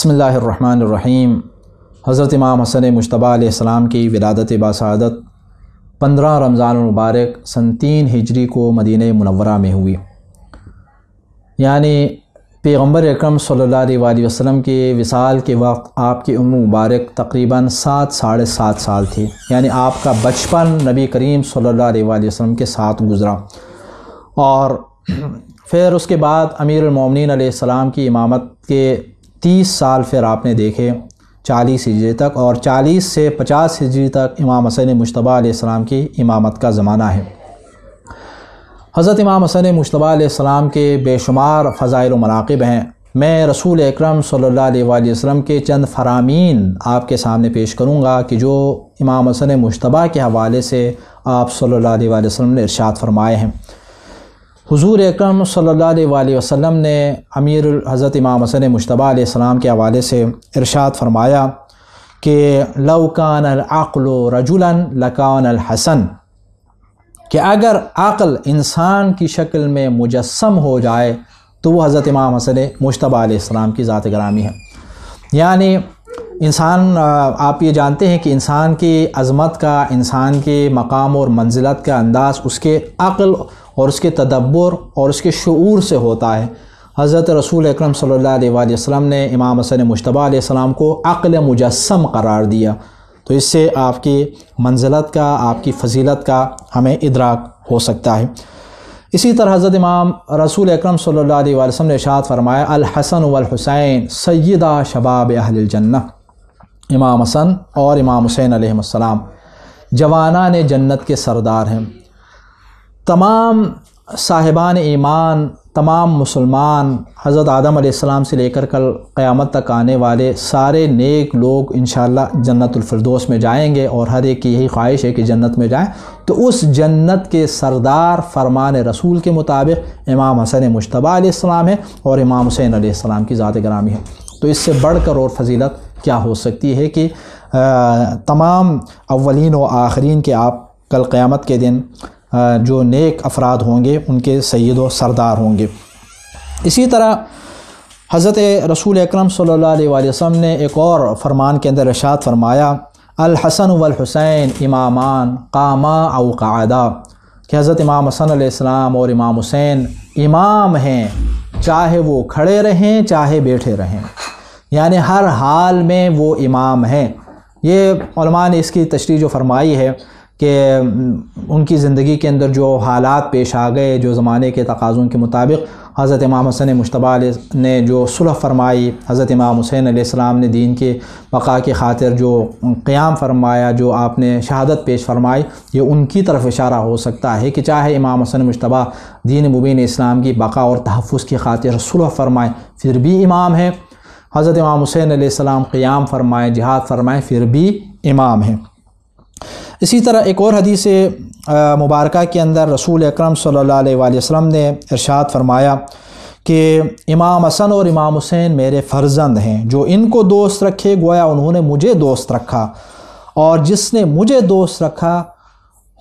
بسم اللہ الرحمن الرحیم۔ حضرت امام حسن مجتبیٰ علیہ السلام کی ولادت باسعادت 15 رمضان المبارک سن 3 ہجری کو مدینہ منورہ میں ہوئی، یعنی پیغمبر اکرم صلی اللہ علیہ وآلہ وسلم کے وصال کے وقت آپ کی عمر مبارک تقریباً 7 ساڑھے 7 سال تھی، یعنی آپ کا بچپن نبی کریم صلی اللہ علیہ وآلہ وسلم کے ساتھ گزرا، اور پھر اس کے بعد امیر المومنین علیہ السلام کی امامت کے 30 سال پھر آپ نے دیکھے 40 ہجری تک، اور 40 سے 50 ہجری تک امام حسن مجتبیٰ علیہ السلام کی امامت کا زمانہ ہے۔ حضرت امام حسن مجتبیٰ علیہ السلام کے بے شمار فضائل و مناقب ہیں۔ میں رسول اکرم صلی اللہ علیہ وآلہ وسلم کے چند فرامین آپ کے سامنے پیش کروں گا کہ جو امام حسن مجتبیٰ کے حوالے سے آپ صلی اللہ علیہ وآلہ وسلم نے ارشاد فرمائے ہیں۔ حضور اکرم صلی اللہ علیہ وآلہ وسلم نے امیر حضرت امام حسن مجتبیٰ علیہ السلام کے حوالے سے ارشاد فرمایا کہ لو کان العقل رجلا لکان الحسن، کہ اگر عقل انسان کی شکل میں مجسم ہو جائے تو وہ حضرت امام حسن مجتبیٰ علیہ السلام کی ذات گرامی ہے۔ یعنی انسان، آپ یہ جانتے ہیں کہ انسان کی عظمت کا، انسان کے مقام اور منزلت کا انداز اس کے عقل اور اس کے تدبر اور اس کے شعور سے ہوتا ہے۔ حضرت رسول اکرم صلی اللہ علیہ وآلہ وسلم نے امام حسن مجتبیٰ علیہ السلام کو عقل مجسم قرار دیا، تو اس سے آپ کی منزلت کا، آپ کی فضیلت کا ہمیں ادراک ہو سکتا ہے۔ اسی طرح حضرت امام رسول اکرم صلی اللہ علیہ وآلہ وسلم نے ارشاد فرمایا الحسن والحسین سیدہ شباب اہل الجنہ، امام حسن اور امام حسین علیہ السلام جوانان جنت کے سردار ہیں۔ تمام صاحبان ایمان، تمام مسلمان، حضرت آدم علیہ السلام سے لے کر کل قیامت تک آنے والے سارے نیک لوگ انشاءاللہ جنت الفردوس میں جائیں گے، اور ہر ایک کی یہی خواہش ہے کہ جنت میں جائیں۔ تو اس جنت کے سردار فرمان رسول کے مطابق امام حسن مجتبیٰ علیہ السلام ہے اور امام حسین علیہ السلام کی ذات گرامی ہے۔ تو اس سے بڑھ کر اور فضیلت کیا ہو سکتی ہے کہ تمام اولین و آخرین کے آپ کل قیامت کے دن جو نیک افراد ہوں گے ان کے سید و سردار ہوں گے۔ اسی طرح حضرت رسول اکرم صلی اللہ علیہ وآلہ وسلم نے ایک اور فرمان کے اندر ارشاد فرمایا الحسن والحسین امامان قاما او قعدا، کہ حضرت امام حسن علیہ السلام اور امام حسین امام ہیں، چاہے وہ کھڑے رہیں چاہے بیٹھے رہیں، یعنی ہر حال میں وہ امام ہیں۔ یہ علماء نے اس کی تشریح جو فرمائی ہے کہ ان کی زندگی کے اندر جو حالات پیش آ گئے، جو زمانے کے تقاضوں کے مطابق حضرت امام حسن مجتبیٰ علیہ نے جو صلح فرمائی، حضرت امام حسین علیہ السلام نے دین کے بقا کی خاطر جو قیام فرمایا، جو آپ نے شہادت پیش فرمائی، یہ ان کی طرف اشارہ ہو سکتا ہے کہ چاہے امام حسن مجتبیٰ دین مبین اسلام کی بقا اور تحفظ کی خاطر صلح فرمائیں پھر بھی امام ہیں، حضرت امام حسین علیہ السلام قیام فرمائیں، جہاد فرمائیں، پھر بھی امام ہیں۔ اسی طرح ایک اور حدیث مبارکہ کے اندر رسول اکرم صلی اللہ علیہ وآلہ وسلم نے ارشاد فرمایا کہ امام حسن اور امام حسین میرے فرزند ہیں، جو ان کو دوست رکھے گویا انہوں نے مجھے دوست رکھا، اور جس نے مجھے دوست رکھا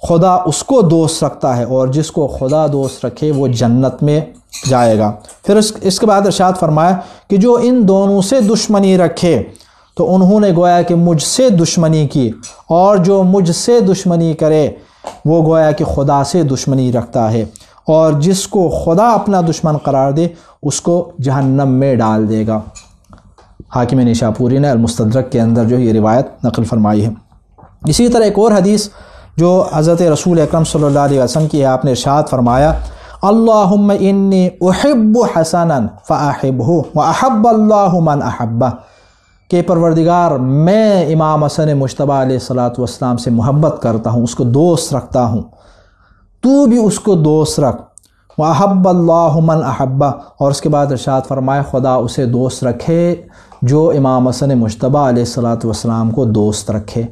خدا اس کو دوست رکھتا ہے، اور جس کو خدا دوست رکھے وہ جنت میں جائے گا۔ پھر اس کے بعد ارشاد فرمایا کہ جو ان دونوں سے دشمنی رکھے تو انہوں نے گویا کہ مجھ سے دشمنی کی، اور جو مجھ سے دشمنی کرے وہ گویا کہ خدا سے دشمنی رکھتا ہے، اور جس کو خدا اپنا دشمن قرار دے اس کو جہنم میں ڈال دے گا۔ حاکم نیشاپوری نے المستدرک کے اندر جو یہ روایت نقل فرمائی ہے۔ اسی طرح ایک اور حدیث جو حضرت رسول اکرم صلی اللہ علیہ وسلم کی ہے، آپ نے ارشاد فرمایا اللہم انی احب حسنا فاحبہ واحب اللہ من احبہ، کہ پروردگار میں امام حسن مجتبیٰ علیہ السلام سے محبت کرتا ہوں، اس کو دوست رکھتا ہوں، تو بھی اس کو دوست رکھ، وَأَحَبَّ اللَّهُ مَنْ أَحَبَّ، اور اس کے بعد ارشاد فرمائے خدا اسے دوست رکھے جو امام حسن مجتبیٰ علیہ السلام کو دوست رکھے۔